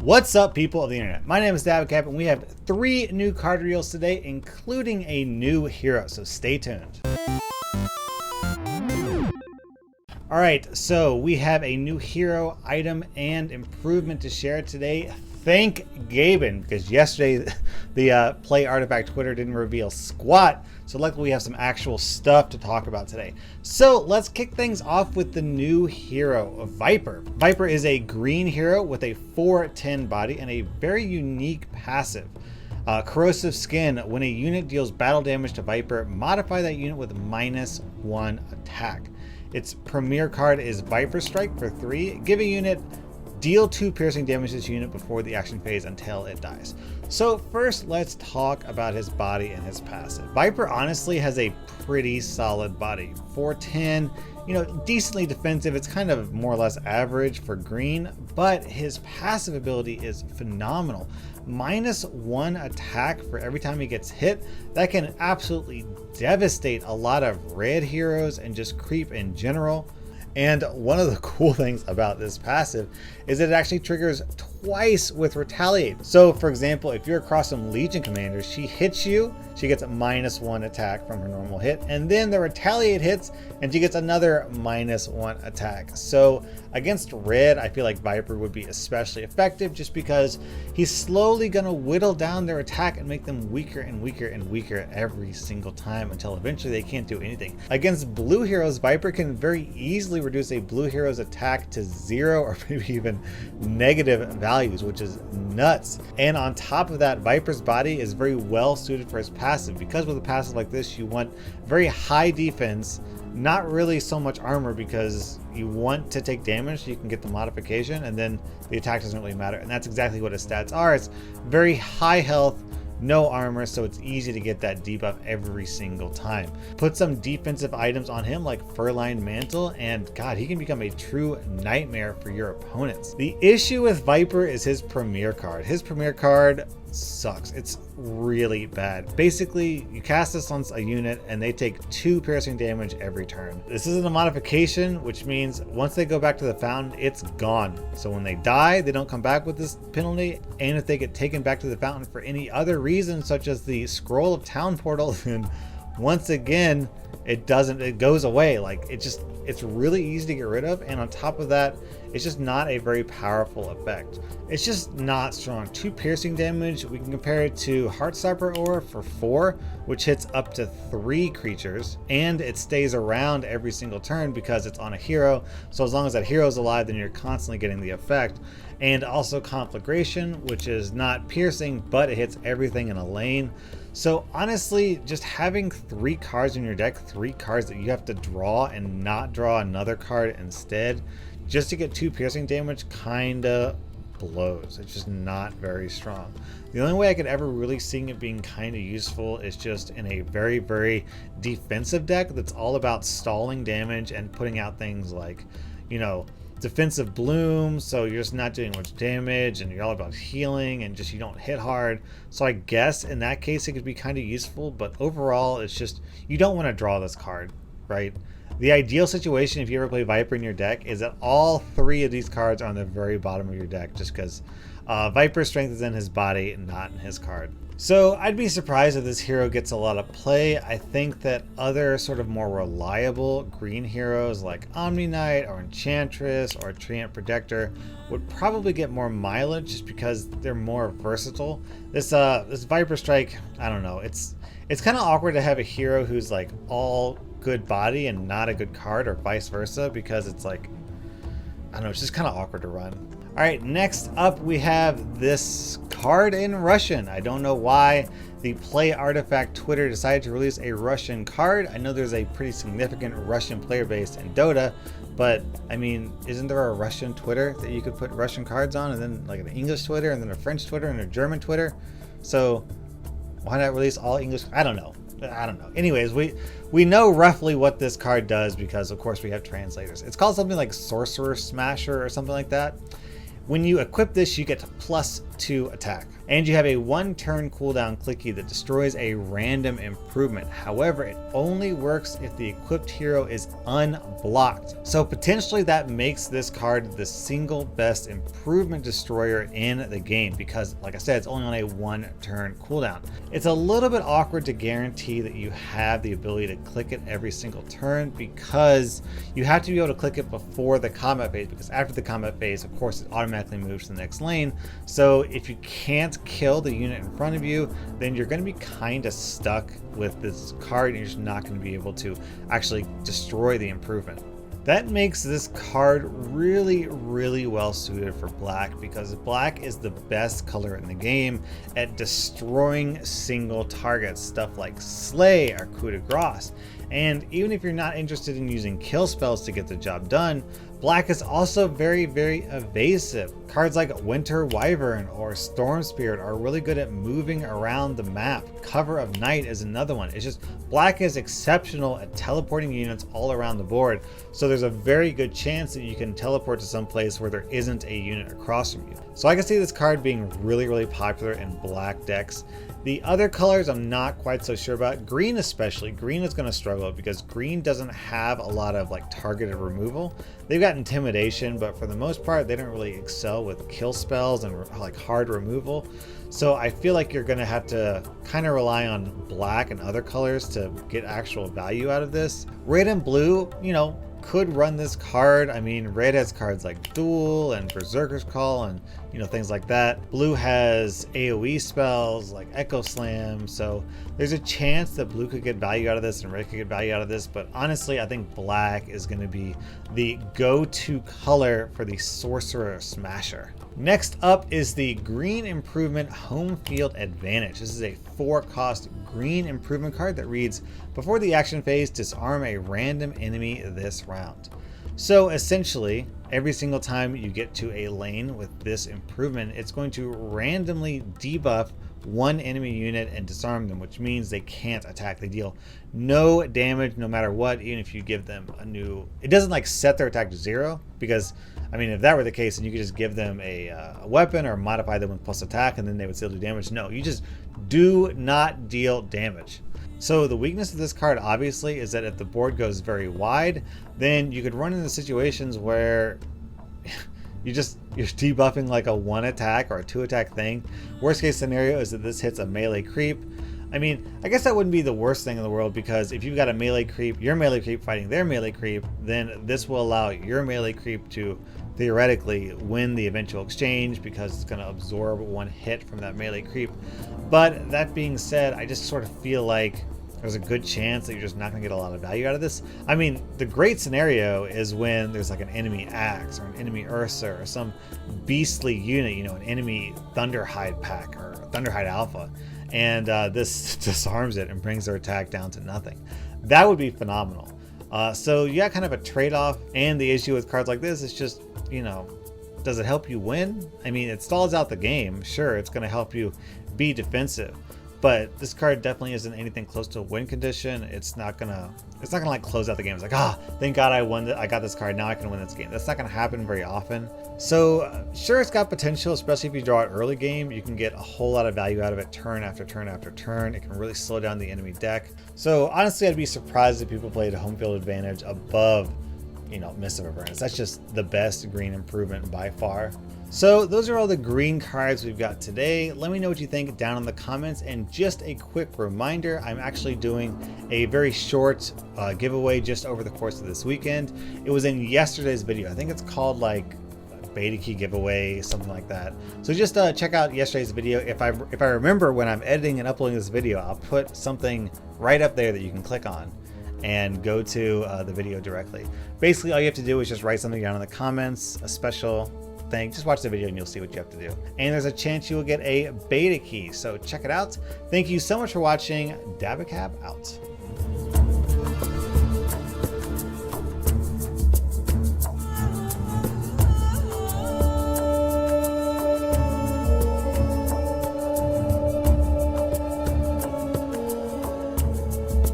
What's up, people of the internet? My name is Dabcap, and we have 3 new card reveals today, including a new hero, so stay tuned. Alright, so we have a new hero, item, and improvement to share today. Thank Gaben, because yesterday the Play Artifact Twitter didn't reveal squat, so luckily we have some actual stuff to talk about today. So let's kick things off with the new hero, VIPER. VIPER is a green hero with a 4/10 body and a very unique passive. Corrosive Skin. When a unit deals battle damage to VIPER, modify that unit with -1 attack. Its premier card is Viper Strike for 3. Give a unit deal 2 piercing damage to this unit before the action phase until it dies. So first, let's talk about his body and his passive. VIPER honestly has a pretty solid body. 410, decently defensive. It's kind of more or less average for green, but his passive ability is phenomenal. -1 attack for every time he gets hit. That can absolutely devastate a lot of red heroes and just creep in general. And one of the cool things about this passive is that it actually triggers twice with Retaliate. So for example, if you're across some Legion commanders, she hits you, she gets a -1 attack from her normal hit, and then the Retaliate hits and she gets another -1 attack. So against red, I feel like VIPER would be especially effective just because he's slowly gonna whittle down their attack and make them weaker and weaker and weaker every single time until eventually they can't do anything. Against blue heroes, VIPER can very easily reduce a blue hero's attack to 0 or maybe even negative values, which is nuts. And on top of that, VIPER's body is very well suited for his passive, because with a passive like this, you want very high defense, not really so much armor, because you want to take damage so you can get the modification, and then the attack doesn't really matter. And that's exactly what his stats are. It's very high health, no armor, so it's easy to get that debuff every single time. Put some defensive items on him like Fur-Lined Mantle, and God, he can become a true nightmare for your opponents. The issue with VIPER is his premier card. His premier card sucks. It's really bad. Basically, you cast this on a unit and they take 2 piercing damage every turn. This isn't a modification, which means once they go back to the fountain, it's gone. So when they die, they don't come back with this penalty. And if they get taken back to the fountain for any other reason, such as the Scroll of Town portal, then once again, it goes away. Like, it's really easy to get rid of. And on top of that, it's just not a very powerful effect. It's just not strong. 2 piercing damage, we can compare it to Heartstopper Aura for 4, which hits up to 3 creatures, and it stays around every single turn because it's on a hero. So as long as that hero is alive, then you're constantly getting the effect. And also Conflagration, which is not piercing, but it hits everything in a lane. So honestly, just having 3 cards in your deck, 3 cards that you have to draw and not draw another card instead, just to get 2 piercing damage, kinda blows. It's just not very strong. The only way I could ever really see it being kind of useful is just in a very, very defensive deck that's all about stalling damage and putting out things like, defensive bloom, so you're just not doing much damage and you're all about healing and just you don't hit hard. So I guess in that case it could be kind of useful, but overall it's just, you don't want to draw this card, right? The ideal situation if you ever play VIPER in your deck is that all 3 of these cards are on the very bottom of your deck, just because VIPER's strength is in his body and not in his card. So I'd be surprised if this hero gets a lot of play. I think that other sort of more reliable green heroes like Omni Knight or Enchantress or Treant Protector would probably get more mileage just because they're more versatile. This Viper Strike, I don't know. It's kind of awkward to have a hero who's like all good body and not a good card, or vice versa, because it's like, I don't know, it's just kind of awkward to run. All right, next up we have this card in Russian. I don't know why the Play Artifact Twitter decided to release a Russian card. I know there's a pretty significant Russian player base in Dota, but I mean, isn't there a Russian Twitter that you could put Russian cards on, and then like an English Twitter, and then a French Twitter, and a German Twitter? So why not release all English? I don't know. Anyways, we know roughly what this card does because of course we have translators. It's called something like Sorcerer Smasher or something like that. When you equip this, you get to attack. And you have a 1-turn cooldown clicky that destroys a random improvement. However, it only works if the equipped hero is unblocked. So potentially that makes this card the single best improvement destroyer in the game because, like I said, it's only on a 1-turn cooldown. It's a little bit awkward to guarantee that you have the ability to click it every single turn because you have to be able to click it before the combat phase, because after the combat phase, of course, it automatically moves to the next lane. So if you can't kill the unit in front of you, then you're going to be kind of stuck with this card and you're just not going to be able to actually destroy the improvement. That makes this card really, really well suited for black because black is the best color in the game at destroying single targets, stuff like Slay or Coup de Grace. And even if you're not interested in using kill spells to get the job done, black is also very, very evasive. Cards like Winter Wyvern or Storm Spirit are really good at moving around the map. Cover of Night is another one. It's just black is exceptional at teleporting units all around the board. So there's a very good chance that you can teleport to some place where there isn't a unit across from you. So I can see this card being really, really popular in black decks. The other colors I'm not quite so sure about. Green especially. Green is going to struggle because green doesn't have a lot of like targeted removal. They've got intimidation, but for the most part they don't really excel with kill spells and like hard removal. So I feel like you're going to have to kind of rely on black and other colors to get actual value out of this. Red and blue, you know, could run this card. I mean, red has cards like Duel and Berserker's Call and, you know, things like that. Blue has AoE spells like Echo Slam, so there's a chance that blue could get value out of this and red could get value out of this, but honestly I think black is going to be the go-to color for the Sorcerer Smasher. Next up is the Green Improvement Home Field Advantage. This is a 4-cost green improvement card that reads, before the action phase, disarm a random enemy this round. So essentially, every single time you get to a lane with this improvement, it's going to randomly debuff one enemy unit and disarm them, which means they can't attack. They deal no damage no matter what, even if you give them a new... It doesn't like set their attack to 0, because I mean, if that were the case, then you could just give them a weapon or modify them with plus attack and then they would still do damage. No, you just do not deal damage. So the weakness of this card obviously is that if the board goes very wide, then you could run into situations where you're debuffing like a 1 attack or a 2 attack thing. Worst case scenario is that this hits a melee creep. I mean, I guess that wouldn't be the worst thing in the world, because if you've got a melee creep, your melee creep fighting their melee creep, then this will allow your melee creep to theoretically win the eventual exchange because it's going to absorb 1 hit from that melee creep. But that being said, I just sort of feel like there's a good chance that you're just not going to get a lot of value out of this. I mean, the great scenario is when there's like an enemy Axe or an enemy Ursa or some beastly unit, you know, an enemy Thunderhide pack or Thunderhide Alpha, and this disarms it and brings their attack down to nothing. That would be phenomenal. So you got kind of a trade-off, and the issue with cards like this is just, you know, does it help you win? I mean, it stalls out the game. Sure, it's going to help you be defensive, but this card definitely isn't anything close to a win condition. It's not gonna like close out the game. It's like, thank God I won. I got this card. Now I can win this game. That's not gonna happen very often. So sure, it's got potential, especially if you draw it early game. You can get a whole lot of value out of it turn after turn after turn. It can really slow down the enemy deck. So honestly, I'd be surprised if people played a home field advantage above, you know, Mist of Avernus. That's just the best green improvement by far. So those are all the green cards we've got today. Let me know what you think down in the comments. And just a quick reminder, I'm actually doing a very short giveaway just over the course of this weekend. It was in yesterday's video. I think it's called like beta key giveaway, something like that. So just check out yesterday's video. If I remember when I'm editing and uploading this video, I'll put something right up there that you can click on and go to the video directly. Basically, all you have to do is just write something down in the comments, a special thing. Just watch the video and you'll see what you have to do. And there's a chance you will get a beta key, so check it out. Thank you so much for watching. Dabacab out.